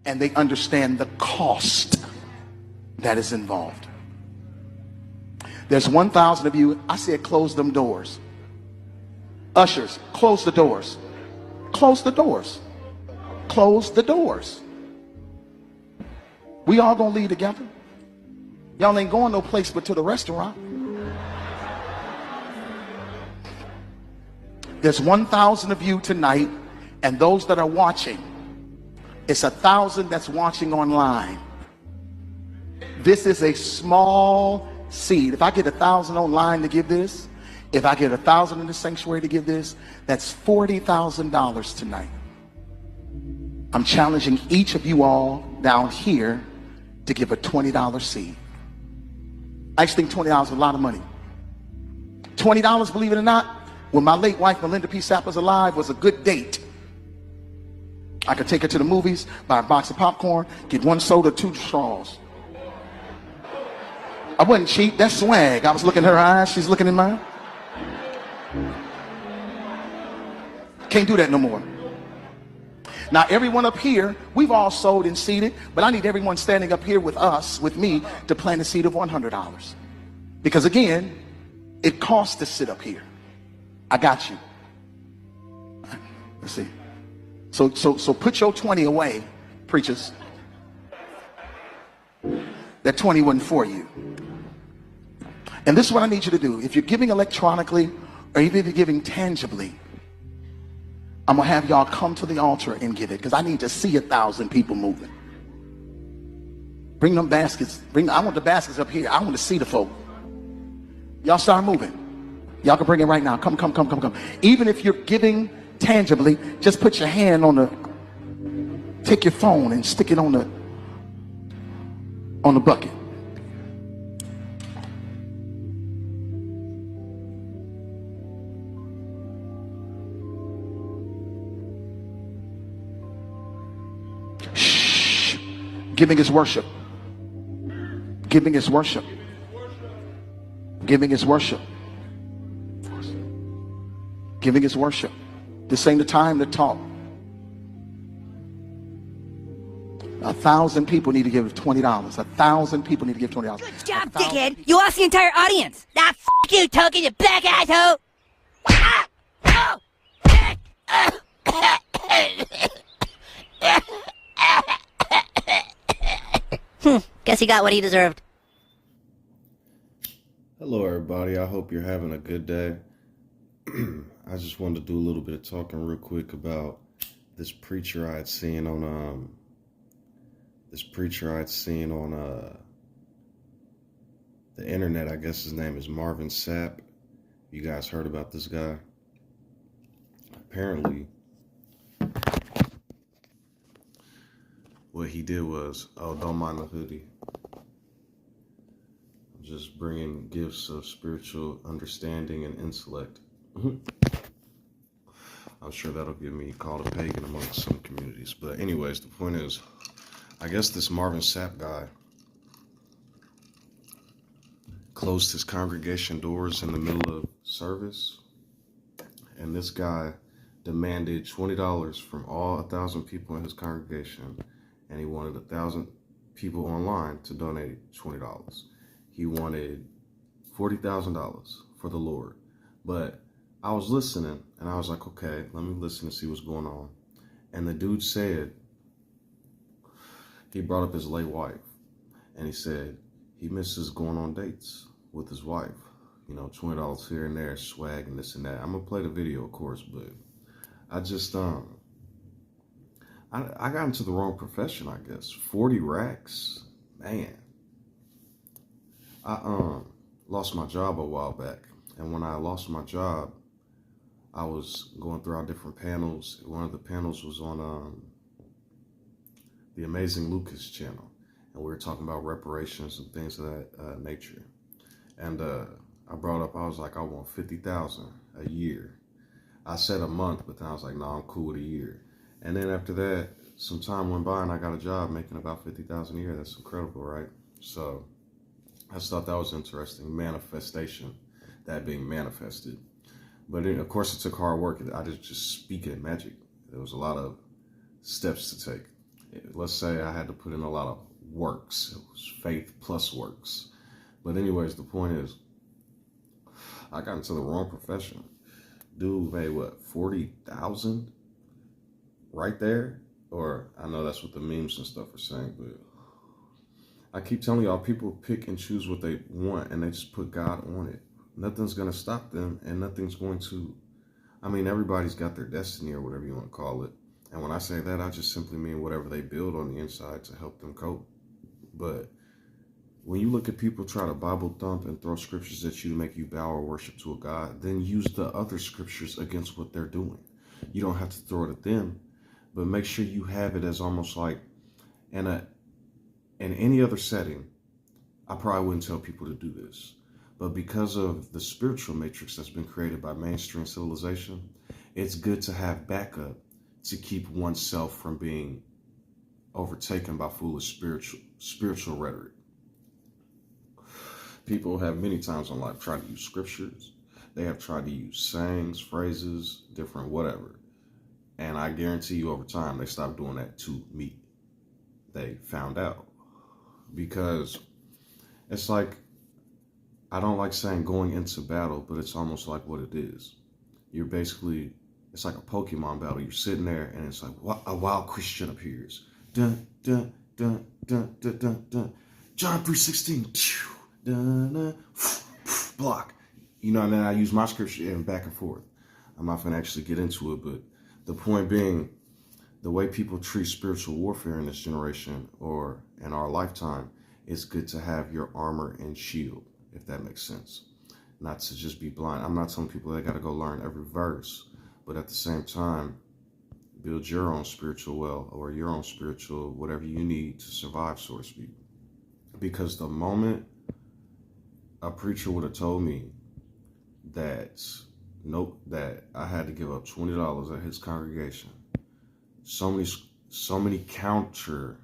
and they understand the cost that is involved. There's 1,000 of you. I said close them doors. Ushers, close the doors. Close the doors. Close the doors. We all gonna leave together. Y'all ain't going no place but to the restaurant. There's 1,000 of you tonight, and those that are watching, it's 1,000 that's watching online. This is a small seed. If I get 1,000 online to give this, if I get 1,000 in the sanctuary to give this, that's $40,000 tonight. I'm challenging each of you all down here to give a $20 seed. I actually think $20 is a lot of money. $20, believe it or not, when my late wife Melinda P. Sapp was alive, was a good date. I could take her to the movies, buy a box of popcorn, get 1 soda, 2 straws. I wasn't cheap, that's swag. I was looking in her eyes, she's looking in mine. Can't do that no more. Now everyone up here, we've all sold and seeded, but I need everyone standing up here with us, with me, to plant a seed of $100. Because again, it costs to sit up here. I got you. Let's see. So put your 20 away, preachers. That 20 wasn't for you. And this is what I need you to do. If you're giving electronically, or even if you're giving tangibly, I'm gonna have y'all come to the altar and give it, because I need to see 1,000 people moving. Bring them baskets. I want the baskets up here. I want to see the folk. Y'all start moving. Y'all can bring it right now. Come. Even if you're giving tangibly, just put your hand on take your phone and stick it on the bucket. Shh. Giving is worship. Giving is worship. Giving is worship. Giving is worship. This ain't the time to talk. 1,000 people need to give $20. 1,000 people need to give $20. Good job, dickhead. You lost the entire audience. Nah, f*** you, Token, you black asshole. Guess he got what he deserved. Hello, everybody. I hope you're having a good day. I just wanted to do a little bit of talking real quick about this preacher I had seen on the internet. I guess his name is Marvin Sapp. You guys heard about this guy? Apparently, what he did was, oh, don't mind the hoodie. I'm just bringing gifts of spiritual understanding and intellect. I'm sure that'll get me called a pagan amongst some communities. But anyways, the point is, I guess this Marvin Sapp guy closed his congregation doors in the middle of service. And this guy demanded $20 from all 1,000 people in his congregation. And he wanted 1,000 people online to donate $20. He wanted $40,000 for the Lord. But I was listening, and I was like, okay, let me listen to see what's going on. And the dude said, he brought up his late wife, and he said he misses going on dates with his wife. You know, $20 here and there, swag and this and that. I'm going to play the video, of course, but I just, I got into the wrong profession, I guess. 40 racks, man. I lost my job a while back, and when I lost my job, I was going through our different panels. One of the panels was on the Amazing Lucas channel, and we were talking about reparations and things of that nature. And I brought up, I was like, I want $50,000 a year. I said a month, but then I was like, no, I'm cool with a year. And then after that, some time went by, and I got a job making about $50,000 a year. That's incredible, right? So I just thought that was interesting. Manifestation, that being manifested. But of course, it took hard work. I didn't just speak in magic. There was a lot of steps to take. let's say I had to put in a lot of works. It was faith plus works. But anyways, the point is, I got into the wrong profession. Dude made what, 40,000 right there? Or I know that's what the memes and stuff are saying, but I keep telling y'all, people pick and choose what they want and they just put God on it. Nothing's going to stop them, and nothing's going to, I mean, everybody's got their destiny or whatever you want to call it. And when I say that, I just simply mean whatever they build on the inside to help them cope. But when you look at people try to Bible thump and throw scriptures at you to make you bow or worship to a God, then use the other scriptures against what they're doing. You don't have to throw it at them, but make sure you have it as almost like in any other setting. I probably wouldn't tell people to do this, but because of the spiritual matrix that's been created by mainstream civilization, it's good to have backup to keep oneself from being overtaken by foolish spiritual rhetoric. People have many times in life tried to use scriptures. They have tried to use sayings, phrases, different whatever. And I guarantee you over time, they stopped doing that to me. They found out. Because it's like, I don't like saying going into battle, but it's almost like what it is. You're basically, it's like a Pokemon battle. You're sitting there and it's like a wild Christian appears. Dun, dun, dun, dun, dun, dun, dun. John 3:16. Dun, dun, block. You know, and then I use my scripture and back and forth. I'm not going to actually get into it, but the point being, the way people treat spiritual warfare in this generation or in our lifetime, it's good to have your armor and shield, if that makes sense. Not to just be blind. I'm not telling people they got to go learn every verse, but at the same time, build your own spiritual well or your own spiritual whatever you need to survive, so to speak. Because the moment a preacher would have told me that I had to give up $20 at his congregation, so many counter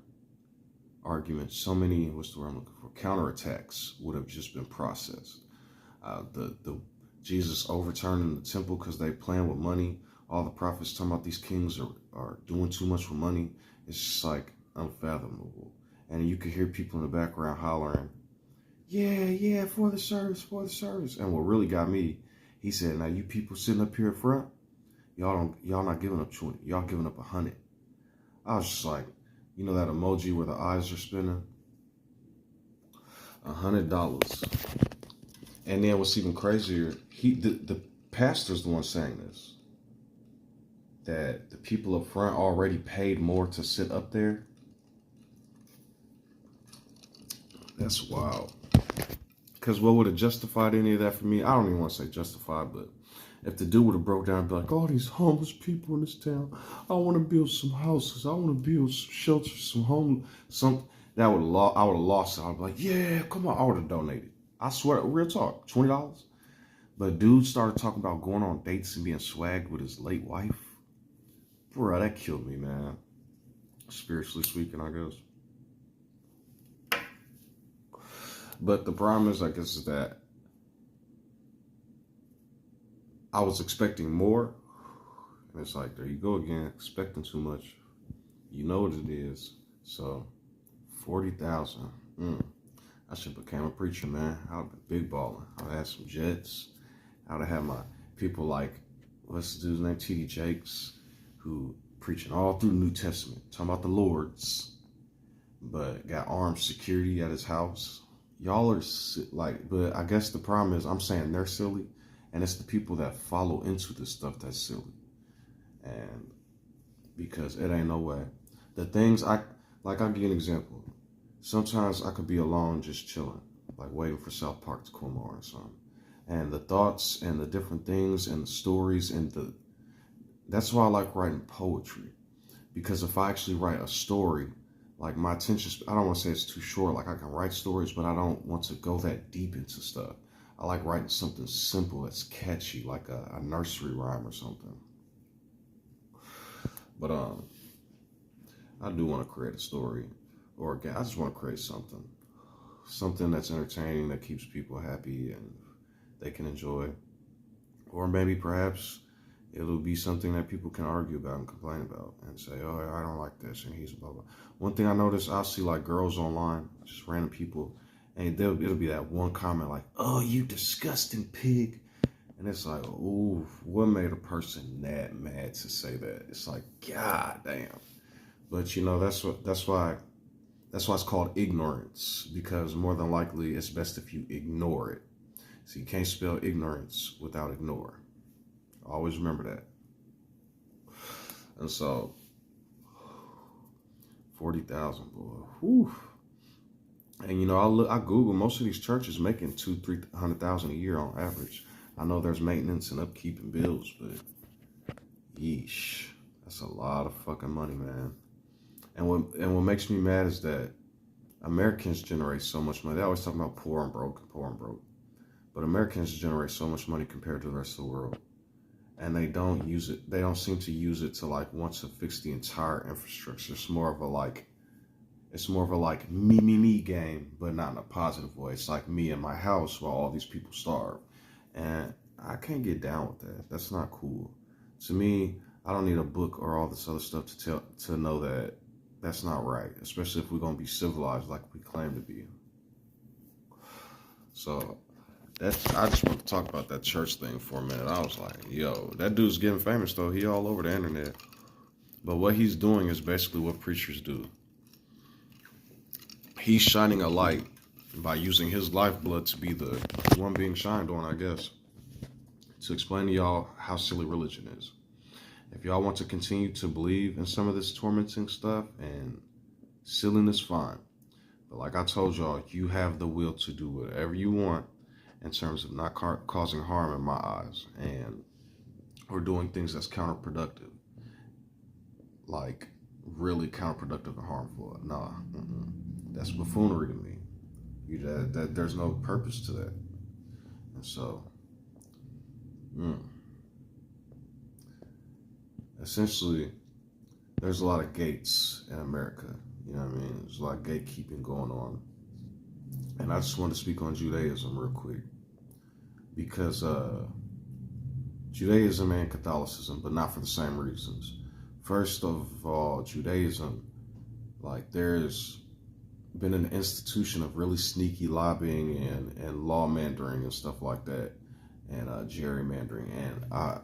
arguments, so many, what's the word I'm looking for, counterattacks would have just been processed. The Jesus overturning the temple because they playing with money. All the prophets talking about these kings are doing too much for money. It's just like unfathomable. And you could hear people in the background hollering, yeah, for the service. And what really got me, he said, now you people sitting up here in front, y'all not giving up 20, y'all giving up 100. I was just like, you know that emoji where the eyes are spinning? $100. And then what's even crazier, the pastor's the one saying this, that the people up front already paid more to sit up there. That's wild. Because what would have justified any of that for me? I don't even want to say justified, but if the dude would have broke down and be like, all these homeless people in this town, I want to build some houses, I want to build some shelters, I would have lost it. I'd be like, yeah, come on, I would have donated. I swear, real talk, $20. But dude started talking about going on dates and being swagged with his late wife. Bro, that killed me, man. Spiritually speaking, I guess. But the problem is, I guess, is that I was expecting more. And it's like, there you go again, expecting too much. You know what it is. So, 40,000. I should have became a preacher, man. I would have been big balling. I would have had some jets. I would have had my people like, what's the dude's name? T.D. Jakes, who preaching all through the New Testament, talking about the Lords, but got armed security at his house. Y'all are like, but I guess the problem is I'm saying they're silly, and it's the people that follow into this stuff that's silly. And because it ain't no way. The things I'll give you an example. Sometimes I could be alone just chilling, like waiting for South Park to come on or something. And the thoughts and the different things and the stories that's why I like writing poetry. Because if I actually write a story, like my attention, I don't want to say it's too short, like I can write stories, but I don't want to go that deep into stuff. I like writing something simple that's catchy, like a nursery rhyme or something. But I do want to create a story, or I just want to create something that's entertaining, that keeps people happy and they can enjoy. Or maybe perhaps It'll be something that people can argue about and complain about and say, oh, I don't like this, and he's blah, blah. One thing I noticed, I'll see like girls online, just random people, and it'll be that one comment like, oh, you disgusting pig. And it's like, ooh, what made a person that mad to say that? It's like, God damn. But you know, that's why it's called ignorance, because more than likely it's best if you ignore it. So you can't spell ignorance without ignore. Always remember that. And so 40,000, boy. Whew. And you know, I Google, most of these churches making 200,000-300,000 a year on average. I know there's maintenance and upkeep and bills, but yeesh, that's a lot of fucking money, man. And what makes me mad is that Americans generate so much money. They always talk about poor and broke. But Americans generate so much money compared to the rest of the world. And they don't use it. They don't seem to use it to like want to fix the entire infrastructure. It's more of a like me game, but not in a positive way. It's like me and my house while all these people starve. And I can't get down with that. That's not cool. To me, I don't need a book or all this other stuff to know that that's not right, especially if we're going to be civilized like we claim to be. So I just want to talk about that church thing for a minute. I was like, yo, that dude's getting famous though. He all over the internet. But what he's doing is basically what preachers do. He's shining a light by using his lifeblood to be the one being shined on, I guess, to explain to y'all how silly religion is. If y'all want to continue to believe in some of this tormenting stuff and silliness, fine. But like I told y'all, you have the will to do whatever you want in terms of not causing harm in my eyes, and or doing things that's counterproductive, like really counterproductive and harmful. Nah, that's buffoonery to me. That there's no purpose to that, and so, essentially, there's a lot of gates in America. You know what I mean? There's a lot of gatekeeping going on. And I just want to speak on Judaism real quick, because Judaism and Catholicism, but not for the same reasons. First of all, Judaism, like there's been an institution of really sneaky lobbying and lawmandering and stuff like that, and gerrymandering. And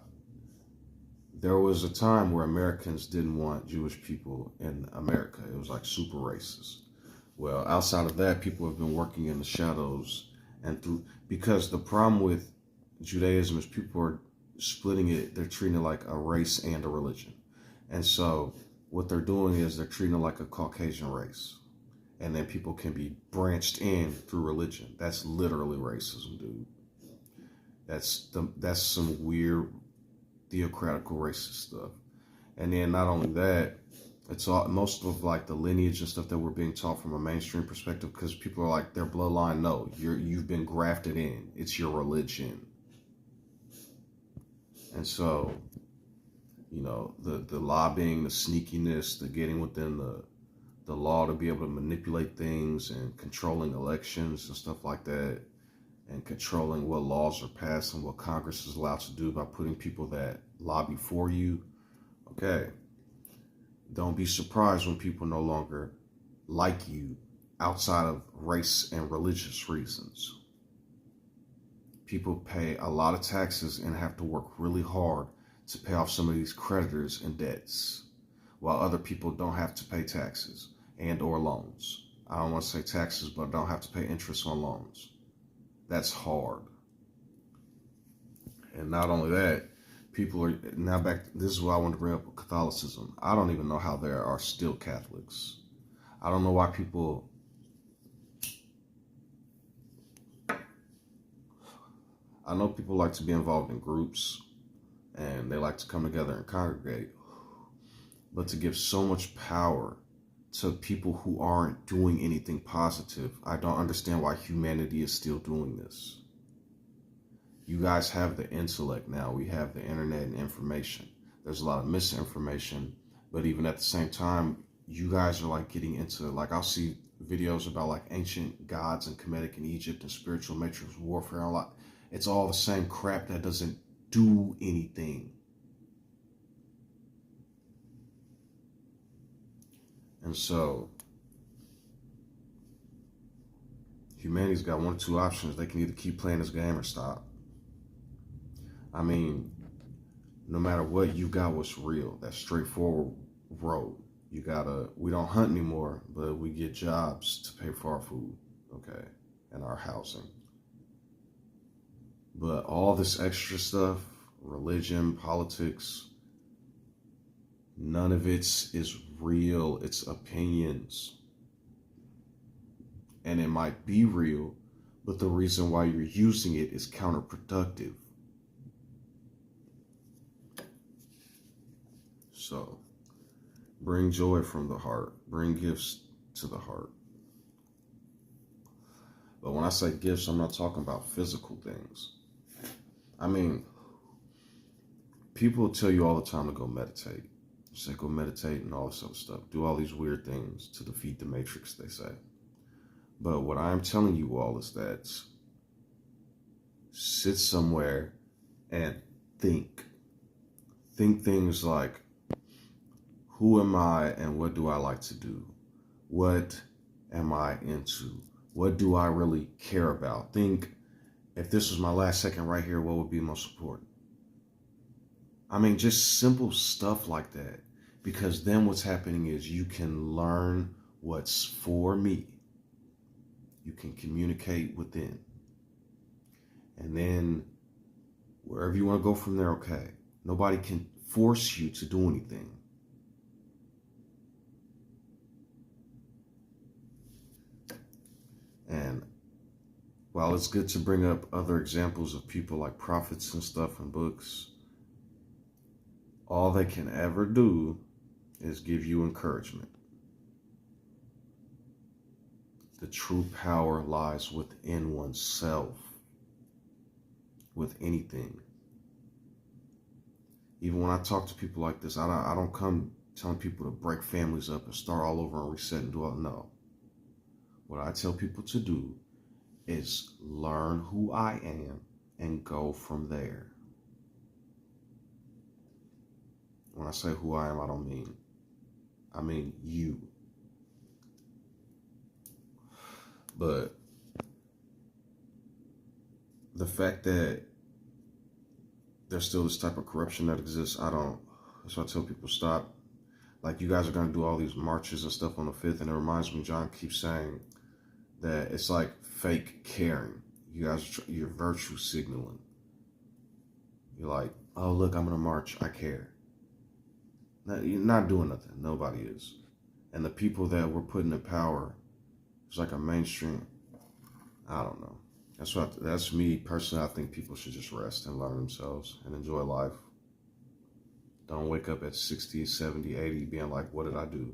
there was a time where Americans didn't want Jewish people in America. It was like super racist. Well, outside of that, people have been working in the shadows because the problem with Judaism is people are splitting it. They're treating it like a race and a religion. And so what they're doing is they're treating it like a Caucasian race. And then people can be branched in through religion. That's literally racism, dude. That's some weird theocratical racist stuff. And then not only that, it's all most of like the lineage and stuff that we're being taught from a mainstream perspective, because people are like, their bloodline, no, you've been grafted in. It's your religion. And so, you know, the lobbying, the sneakiness, the getting within the law to be able to manipulate things and controlling elections and stuff like that, and controlling what laws are passed and what Congress is allowed to do by putting people that lobby for you. Okay. Don't be surprised when people no longer like you outside of race and religious reasons. People pay a lot of taxes and have to work really hard to pay off some of these creditors and debts, while other people don't have to pay taxes and or loans. I don't want to say taxes, but don't have to pay interest on loans. That's hard. And not only that, people are now back. This is why I want to bring up Catholicism. I don't even know how there are still Catholics. I don't know why people. I know people like to be involved in groups and they like to come together and congregate. But to give so much power to people who aren't doing anything positive, I don't understand why humanity is still doing this. You guys have the intellect now. We have the internet and information. There's a lot of misinformation, but even at the same time, you guys are like getting into, like, I'll see videos about like ancient gods and Kemetic in Egypt and spiritual matrix warfare and a lot. It's all the same crap that doesn't do anything. And so humanity's got one or two options. They can either keep playing this game or stop. I mean, no matter what, you got what's real. That straightforward road. We don't hunt anymore, but we get jobs to pay for our food, okay, and our housing. But all this extra stuff, religion, politics, none of it is real. It's opinions. And it might be real, but the reason why you're using it is counterproductive. So, bring joy from the heart. Bring gifts to the heart. But when I say gifts, I'm not talking about physical things. I mean, people tell you all the time to go meditate. Say go meditate and all this other stuff. Do all these weird things to defeat the matrix, they say. But what I'm telling you all is that sit somewhere and think. Think things like, who am I and what do I like to do? What am I into? What do I really care about? Think, if this was my last second right here, what would be most important? I mean, just simple stuff like that. Because then what's happening is you can learn what's for me. You can communicate within. And then wherever you want to go from there, okay. Nobody can force you to do anything. And while it's good to bring up other examples of people like prophets and stuff in books, all they can ever do is give you encouragement. The true power lies within oneself, with anything. Even when I talk to people like this, I don't come telling people to break families up and start all over and reset and do all. No. What I tell people to do is learn who I am and go from there. When I say who I am, I mean you. But the fact that there's still this type of corruption that exists, that's why I tell people stop. Like, you guys are going to do all these marches and stuff on the 5th, and it reminds me, John keeps saying that it's like fake caring. You guys, you're virtue signaling. You're like, oh, look, I'm going to march. I care. You're not doing nothing. Nobody is. And the people that we're putting in power, it's like a mainstream. I don't know. That's me personally. I think people should just rest and learn themselves and enjoy life. Don't wake up at 60, 70, 80 being like, what did I do?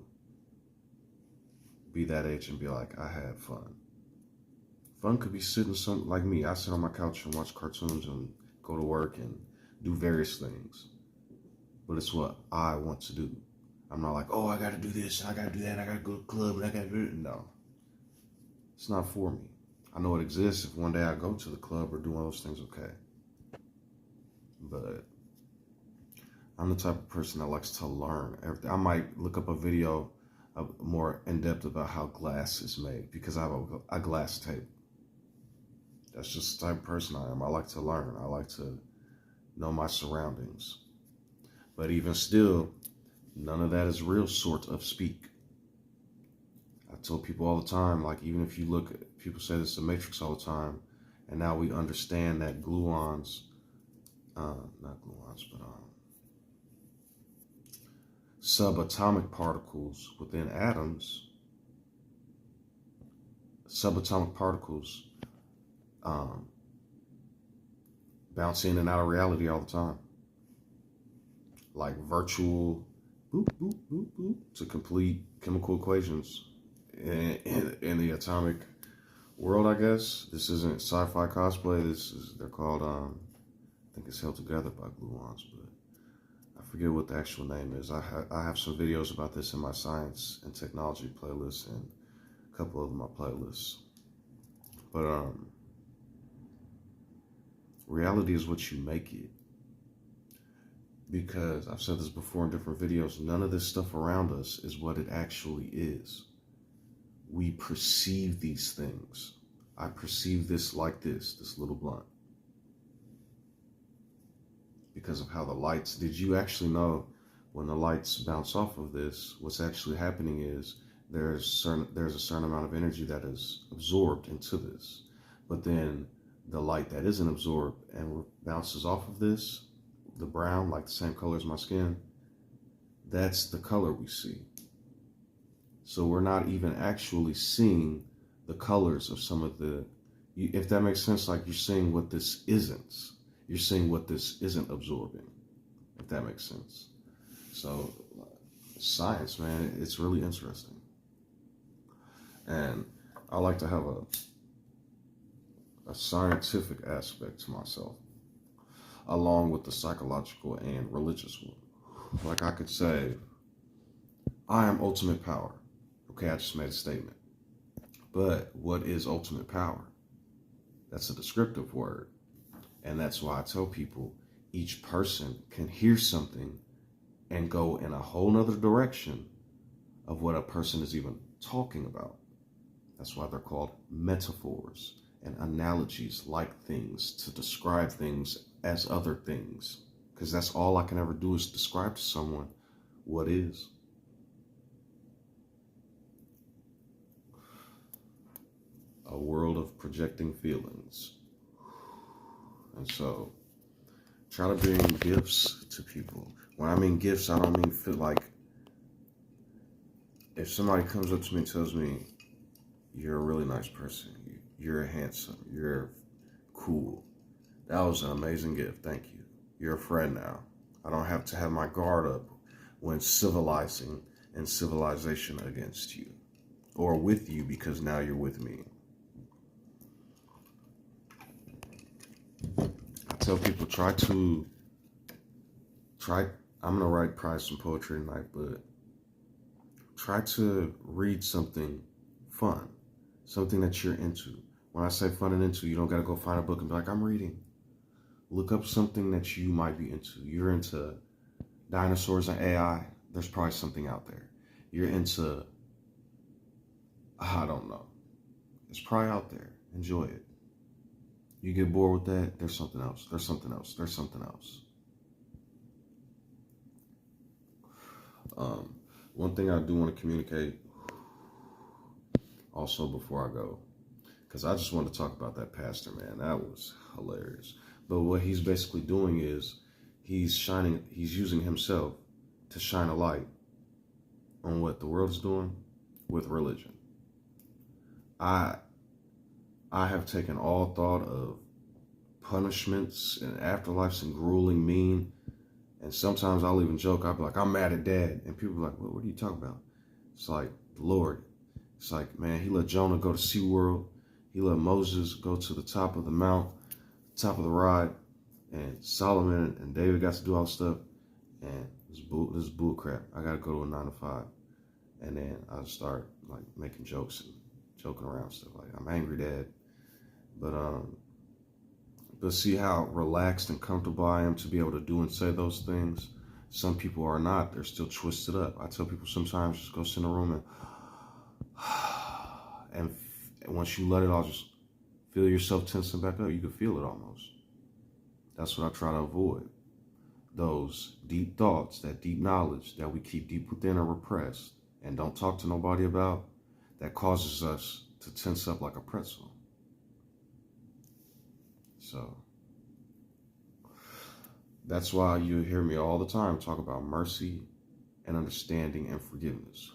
Be that age and be like, I had fun. Fun could be sitting like me. I sit on my couch and watch cartoons and go to work and do various things. But it's what I want to do. I'm not like, oh, I got to do this, I got to do that, I got to go to the club, and I got to do it. No. It's not for me. I know it exists. If one day I go to the club or do all those things, okay. But I'm the type of person that likes to learn everything. I might look up a video more in depth about how glass is made because I have a glass table. That's just the type of person I am. I like to learn. I like to know my surroundings. But even still, none of that is real, sort of speak. I tell people all the time, like, even if you look at, people say this is a matrix all the time, and now we understand that gluons, not gluons, but subatomic particles within atoms, subatomic particles bounce in and out of reality all the time. Like virtual boop, boop, boop, boop, to complete chemical equations in the atomic world, I guess. This isn't sci-fi cosplay. They're called, I think it's held together by gluons, but I forget what the actual name is. I have some videos about this in my science and technology playlist and a couple of my playlists. But reality is what you make it. Because I've said this before in different videos, none of this stuff around us is what it actually is. We perceive these things. I perceive this like this little blunt. Because of how the lights, did you actually know when the lights bounce off of this, what's actually happening is there's a certain amount of energy that is absorbed into this. But then the light that isn't absorbed and bounces off of this, the brown, like the same color as my skin, that's the color we see. So we're not even actually seeing the colors of some of the, if that makes sense, like you're seeing what this isn't. You're seeing what this isn't absorbing, if that makes sense. So science, man, it's really interesting. And I like to have a scientific aspect to myself, along with the psychological and religious one. Like I could say, I am ultimate power. Okay, I just made a statement. But what is ultimate power? That's a descriptive word. And that's why I tell people each person can hear something and go in a whole nother direction of what a person is even talking about. That's why they're called metaphors and analogies, like things, to describe things as other things. Because that's all I can ever do is describe to someone what is. A world of projecting feelings. And so, try to bring gifts to people. When I mean gifts, I don't mean feel like, if somebody comes up to me and tells me, you're a really nice person, you're handsome, you're cool, that was an amazing gift, thank you. You're a friend now. I don't have to have my guard up when civilizing and civilization against you. Or with you, because now you're with me. I tell people, I'm gonna write probably some poetry tonight, but try to read something fun, something that you're into. When I say fun and into, you don't gotta go find a book and be like, I'm reading. Look up something that you might be into. You're into dinosaurs and AI, there's probably something out there. You're into, I don't know. It's probably out there. Enjoy it. You get bored with that, there's something else. There's something else. There's something else. One thing I do want to communicate also before I go, because I just want to talk about that pastor, man. That was hilarious. But what he's basically doing is he's using himself to shine a light on what the world is doing with religion. I have taken all thought of punishments and afterlives and grueling mean. And sometimes I'll even joke, I'll be like, I'm mad at dad. And people are like, what are you talking about? It's like, the Lord. It's like, man, he let Jonah go to SeaWorld. He let Moses go to the top of the mount, top of the ride. And Solomon and David got to do all this stuff. And this is bull crap. I got to go to a 9 to 5. And then I start like making jokes and joking around stuff. Like, I'm angry, dad. But see how relaxed and comfortable I am to be able to do and say those things? Some people are not. They're still twisted up. I tell people sometimes just go sit in a room and once you let it all just feel yourself tensing back up, you can feel it almost. That's what I try to avoid. Those deep thoughts, that deep knowledge that we keep deep within or repressed and don't talk to nobody about, that causes us to tense up like a pretzel. So that's why you hear me all the time talk about mercy and understanding and forgiveness,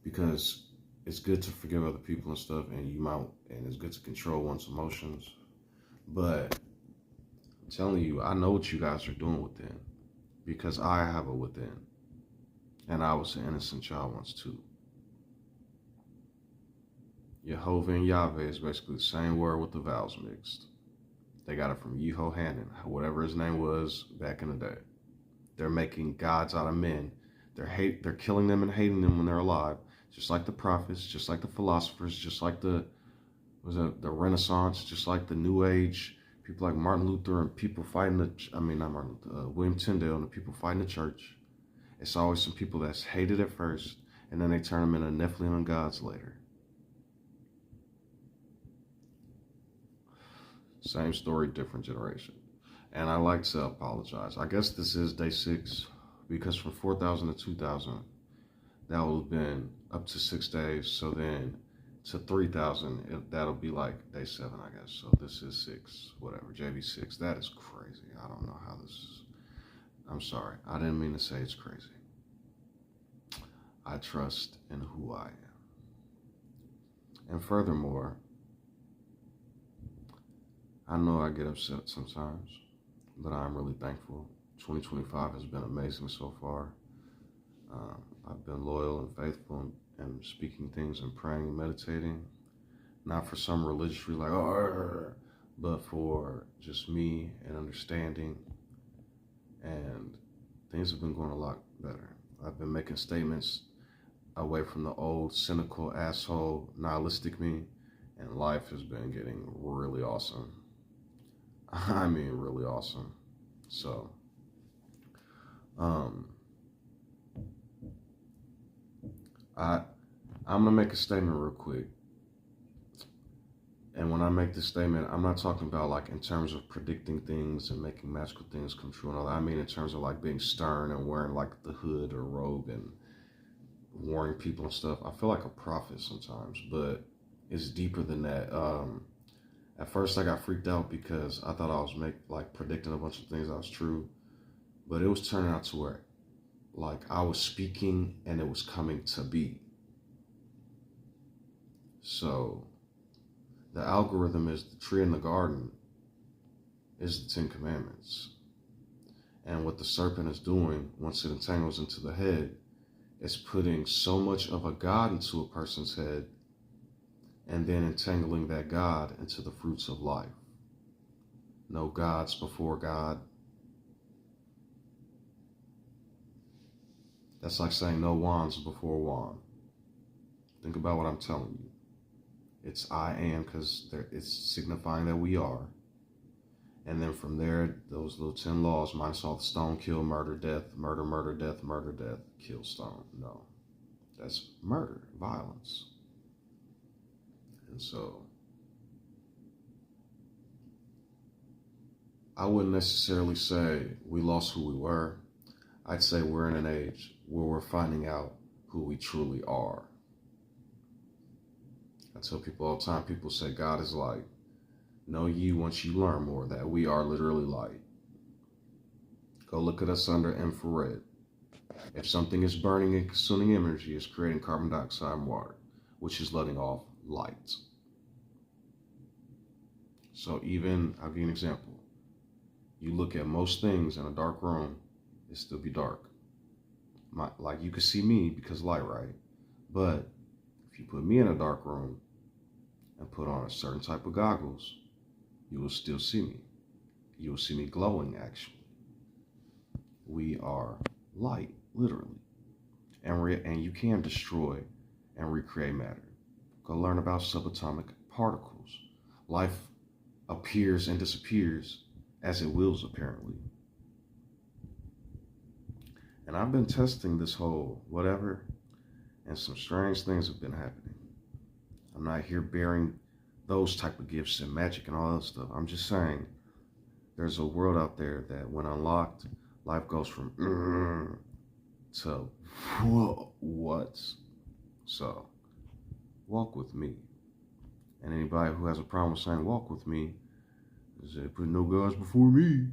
because it's good to forgive other people and stuff, and it's good to control one's emotions. But I'm telling you, I know what you guys are doing within, because I have a within, and I was an innocent child once too. Yehovah and Yahweh is basically the same word with the vowels mixed. They got it from Yehohanan, whatever his name was back in the day. They're making gods out of men. They're killing them and hating them when they're alive, just like the prophets, just like the philosophers, just like the Renaissance, just like the New Age People like Martin Luther and people fighting not Martin Luther, William Tyndale and the people fighting the church. It's always some people that's hated at first, and then they turn them into Nephilim gods later. Same story, different generation. And I like to apologize. I guess this is day 6, because from 4,000 to 2,000, that will have been up to 6 days. So then to 3,000, that'll be like day 7, I guess. So this is 6, whatever, JV6. That is crazy. I don't know how this is. I'm sorry. I didn't mean to say it's crazy. I trust in who I am. And furthermore, I know I get upset sometimes, but I'm really thankful. 2025 has been amazing so far. I've been loyal and faithful and speaking things and praying and meditating, not for some religious reason like, oh, but for just me and understanding. And things have been going a lot better. I've been making statements away from the old cynical asshole nihilistic me, and life has been getting really awesome. I mean, really awesome. So, I'm gonna make a statement real quick. And when I make this statement, I'm not talking about like in terms of predicting things and making magical things come true and all that. I mean in terms of like being stern and wearing like the hood or robe and warning people and stuff. I feel like a prophet sometimes, but it's deeper than that. At first I got freaked out because I thought I was predicting a bunch of things that was true, but it was turning out to where like I was speaking and it was coming to be. So the algorithm is the tree in the garden is the 10 Commandments. And what the serpent is doing once it entangles into the head is putting so much of a God into a person's head and then entangling that God into the fruits of life. No gods before God. That's like saying no wands before wand. Think about what I'm telling you. It's I am because it's signifying that we are. And then from there, those little 10 laws, minus all the stone, kill, murder, death, murder, murder, death, murder, death, kill, stone. No, that's murder, violence. And so I wouldn't necessarily say we lost who we were. I'd say we're in an age where we're finding out who we truly are. I tell people all the time, people say God is light. Know ye once you learn more that we are literally light. Go look at us under infrared. If something is burning and consuming energy, it's creating carbon dioxide and water, which is letting off light. So even, I'll give you an example. You look at most things in a dark room, it still be dark. Like you can see me because light, right? But if you put me in a dark room and put on a certain type of goggles, you will still see me. You will see me glowing, actually. We are light, literally. And you can destroy and recreate matter. Go learn about subatomic particles. Life appears and disappears as it wills, apparently. And I've been testing this whole whatever, and some strange things have been happening. I'm not here bearing those type of gifts and magic and all that stuff. I'm just saying there's a world out there that when unlocked, life goes from to what? So walk with me. And anybody who has a problem with saying walk with me, say put no gods before me.